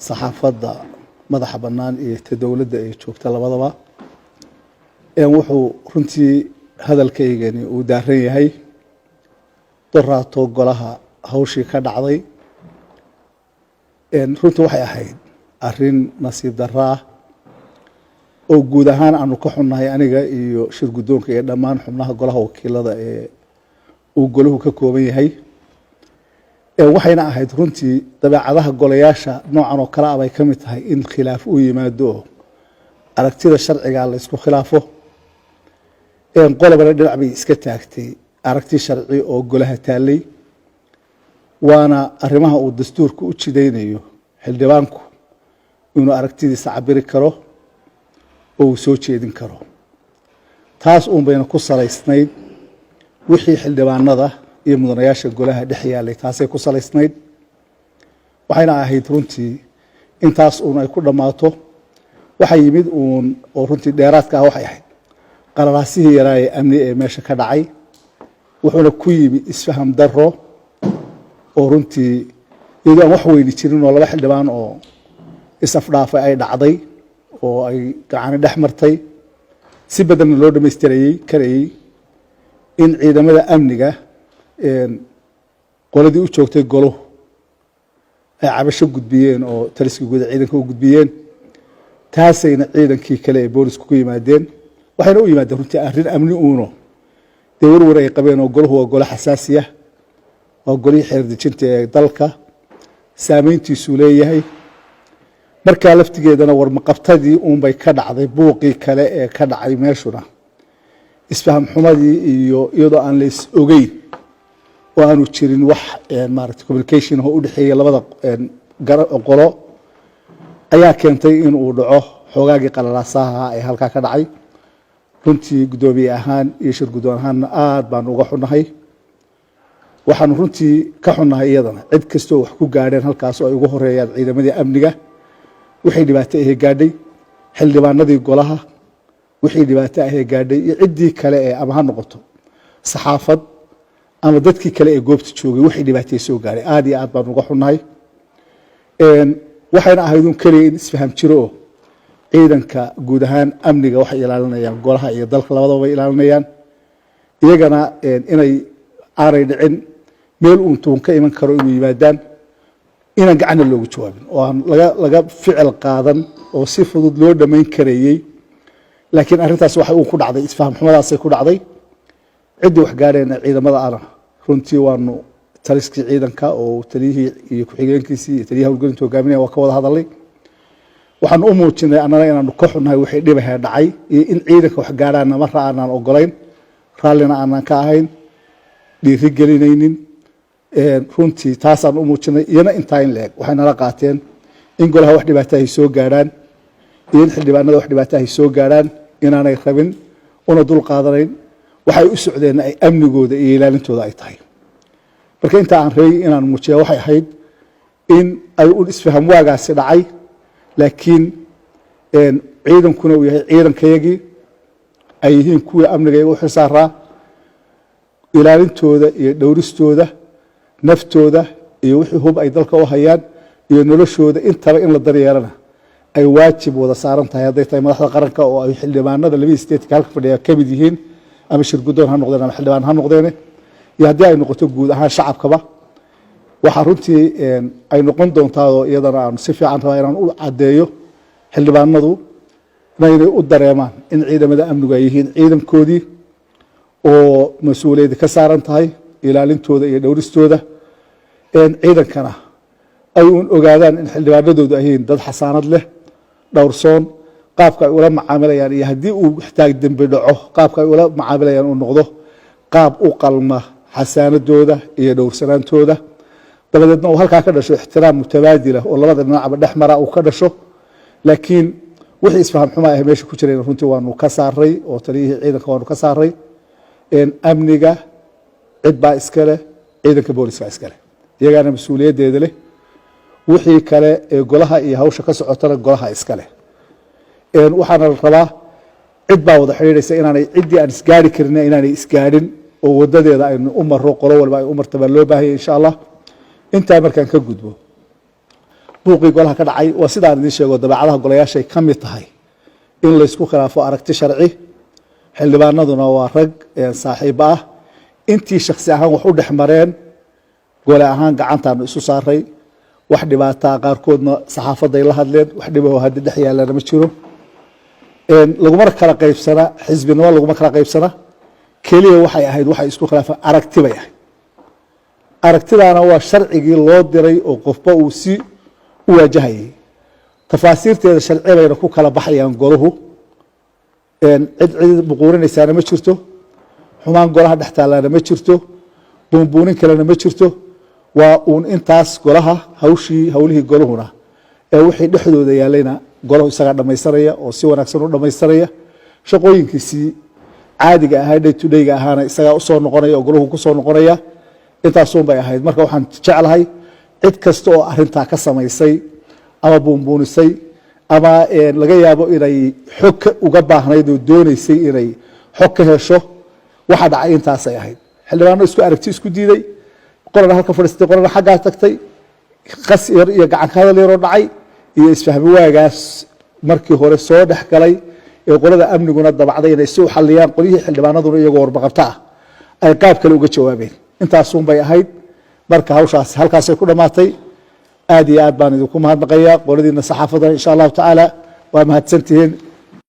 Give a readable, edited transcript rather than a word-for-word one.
saxaafadda madaxa bannaan iyo ta dowladda ay joogta labadaba wuxuu runtii hadalkaygani uu daaran yahay doraato golaha hawshii ka dhacday runtii waxay ahayd arrin nasiib darro ah oo guud ahaan aanu ka xunnahay aniga iyo shir guddoonka iyo dhammaan xubnaha golaha wakiilada ee uu golahu ka kooban yahay waxayna ahayd runtii dabeecadaha golayaasha noocan oo kale ah bay ka mid tahay in khilaaf uu yimaado oo aragtida sharciga la isku khilaafo qolobana dhinac bay iska taagtay aragti sharci oo golaha taallay waana arrimaha uu dastuurka u jidaynayo xildhibaanku inuu aragtidiisa cabiri karo oo uu soo jeedin karo taas uun bayna ku salaysnayd wixii xildhibaanada iyo mudanayaasha golaha dhex yaalay taasay ku salaysnayd waxayna ahayd runtii intaas uun ay ku dhammaato waxa yimid uun oo runtii dheeraadka ah waxay ahayd qalalaasihii yaraa ee amni ee meesha ka dhacay wuxuuna ku yimi isfaham darro oo runtii iyadoo aan wax weyni jirin oo laba xildhibaan oo isafdhaafay ay dhacday oo ay gacani dhex martay si badanna loo dhammaystirayey karayey in ciidamada amniga qoladii u joogtay goluhu ay cabasho gudbiyeen oo taliskii guud ciidanka u gudbiyeen taasayna ciidankii kale ee boolisku ku yimaadeen waxayna u yimaadeen runtii arrin amni uuno dee warwar ay qabeen oo golahu waa golo xasaasi ah waa golihii xeerdejinta ee dalka saameyntiisuu leeyahay markaa laftigeedana warmaqabtadii uunbay ka dhacday buuqii kale ee ka dhacay meeshuna isfaham xumadii iyo iyadoo aan la is ogeyn oo aanu jirin wax maaragtay communication oo u dhexeeya labada qolo ayaa keentay in uu dhaco xoogaagii qalalaasaha ee halkaa ka dhacay runtii guddoomiye ahaan iyo shir guddoon ahaanna aad baan uga xunnahay waxaanu runtii ka xunnahay iyadana cid kastoo wax ku gaadheen halkaas oo ay ugu horeeyaan ciidamadii amniga wixii dhibaato ahee gaadhay xildhibaanadii golaha wixii dhibaato ahee gaadhay iyo ciddii kale ee ama ha noqoto saxaafad ama dadkii kale ee goobta joogay wixii dhibaatay soo gaadhay aad iyo aad baan uga xunnahay waxayna ahayd un keliya in isfaham jiro oo ciidanka guud ahaan amniga waxay ilaalinayaan golaha iyo dalka labadaba bay ilaalinayaan iyagana inay aanay dhicin meel uun tuun ka iman karo inuu yimaadaan inaan gacanna loogu jawaabin oo aan laga ficil qaadan oo si fudud loo dhammayn karayey laakiin arrintaas waxay uun ku dhacday isfaham xumadaasay ku dhacday ciddii wax gaadheena ciidamada ana runtii waanu taliskii ciidanka oo taliyihii iyo ku-xigeenkiisii iyo taliyaha howlgelinta hogaaminaya waa ka wada hadalay waxaanu u muujinay annana inaanu ka xunnahay wixii dhibahee dhacay iyo in ciidanka wax gaadhaana marra aanaan ogolayn raallina aanaan ka ahayn dhiiri gelinaynin runtii taasaan u muujinay iyana intaa in la-eg waxay nala qaateen in golaha wax dhibaato ay soo gaadhaan iyo in xildhibaanada wax dhibaato ay soo gaadhaan inaanay rabin una dul qaadanayn waxay u socdeen ay amnigooda iyo ilaalintooda ay tahay marka inta aan reeyay inaan muujiya waxay ahayd in ay u isfaham waagaasi dhacay laakiin ciidankuna uu yahay ciidankayagii ay yihiin kuwii amniga iyaga u xilsaaraa ilaalintooda iyo dhowristooda naftooda iyo wixii hub ay dalka u hayaan iyo noloshooda intaba in la daryeelana ay waajib wada saaran tahay hadday tahay madaxda qaranka oo ay xildhibaanada labadii statetka halka fadhiya ka mid yihiin ama shir guddoon ha noqdeen ama xildhibaan ha noqdeene iyo haddii ay noqoto guud ahaan shacabkaba waxaa runtii ay noqon doontaa oo iyadana aanu si fiican rabaa inaan u caddeeyo xildhibaanadu inay u dareemaan in ciidamada amnigu ay yihiin ciidankoodii oo mas-uuliyaddi ka saaran tahay ilaalintooda iyo dhowristooda ciidankana ay uun ogaadaan in xildhibaanadoodu ay yihiin dad xasaanad leh dhowrsoon qaabka ay ula macaamilayaan iyo haddii uu ixtaag dembi dhaco qaabka ay ula macaamilayaan uu noqdo qaab u qalma xasaanadooda iyo dhowrsanaantooda dabadeedna uu halkaa ka dhasho ixtiraam mutabaadila oo labada dhinacba dhex mara uu ka dhasho laakiin wixii isfaham xumaa ah meesha ku jirayna runtii waanu ka saaray oo taliyihii ciidanka waanu ka saaray amniga cid baa iska leh ciidanka booliska iska leh iyagaana mas-uuliyaddeeda leh wixii kale ee golaha iyo hawsha ka socotana golaha iska leh waxaana la rabaa cid baa wada xidhiidhaysa inaanay ciddii aan isgaari karin inaanay isgaadhin oo wadadeeda aynu u maro qolo walba ay u marta baa loo baahaya insha allah intaa markaan ka gudbo buuqii golaha ka dhacay waa sidaan idiin sheego dabeecadaha golayaashay ka mid tahay in laysku khilaafo aragti sharci xildhibaanaduna waa rag saaxiibo ah intii shakhsi ahaan wax u dhex mareen gole ahaan gacantaanu isu saaray wax dhibaataa qaarkoodna saxaafadday la hadleen wax dhibahoo haddi dhex yaallana ma jiro lagumana kala qaybsana xisbinimo laguma kala qaybsana keliya waxay ahayd waxay isku khilaafeen aragti bay ahayd aragtidaana waa sharcigii loo diray oo qofba uu si u waajahayay tafaasiirteeda sharci bayna ku kala baxayaan goluhu cid buquurinaysaana ma jirto xumaan golaha dhex taalaana ma jirto buunbuunin kalena ma jirto waa uun intaas golaha hawlihii goluhuna ee wixii dhexdooda yaalayna golahu isagaa dhammaysanaya oo si wanaagsan u dhammaystiraya shaqooyinkiisii caadiga ahaa day to dayga ahaana isagaa usoo noqonaya oo golahu ku soo noqonaya intaasuun bay ahayd marka waxaan jeclahay cid kasta oo arintaa ka samaysay ama buunbuunisay ama laga yaabo inay xog uga baahnayd oo doonaysay inay xog ka hesho waxa dhacay intaasay ahayd xildhibaano isku aragti isku diiday qolana halka fadhiistay qolana xaggaa tagtay qas yar iyo gacan ka hadal yaroo dhacay iyo isfahmi waagaas markii hore soo dhex galay ee qolada amniguna dabacday inay si u xalliyaan qolyihii xildhibaanaduna iyagoo warbaqabta ah ay qaab kale uga jawaabeen intaasuun bay ahayd marka hawshaas halkaasay ku dhammaatay aad iyo aad baan idinku mahadnaqayaa qoladiina saxaafadana insha allahu tacaala waa mahadsantihiin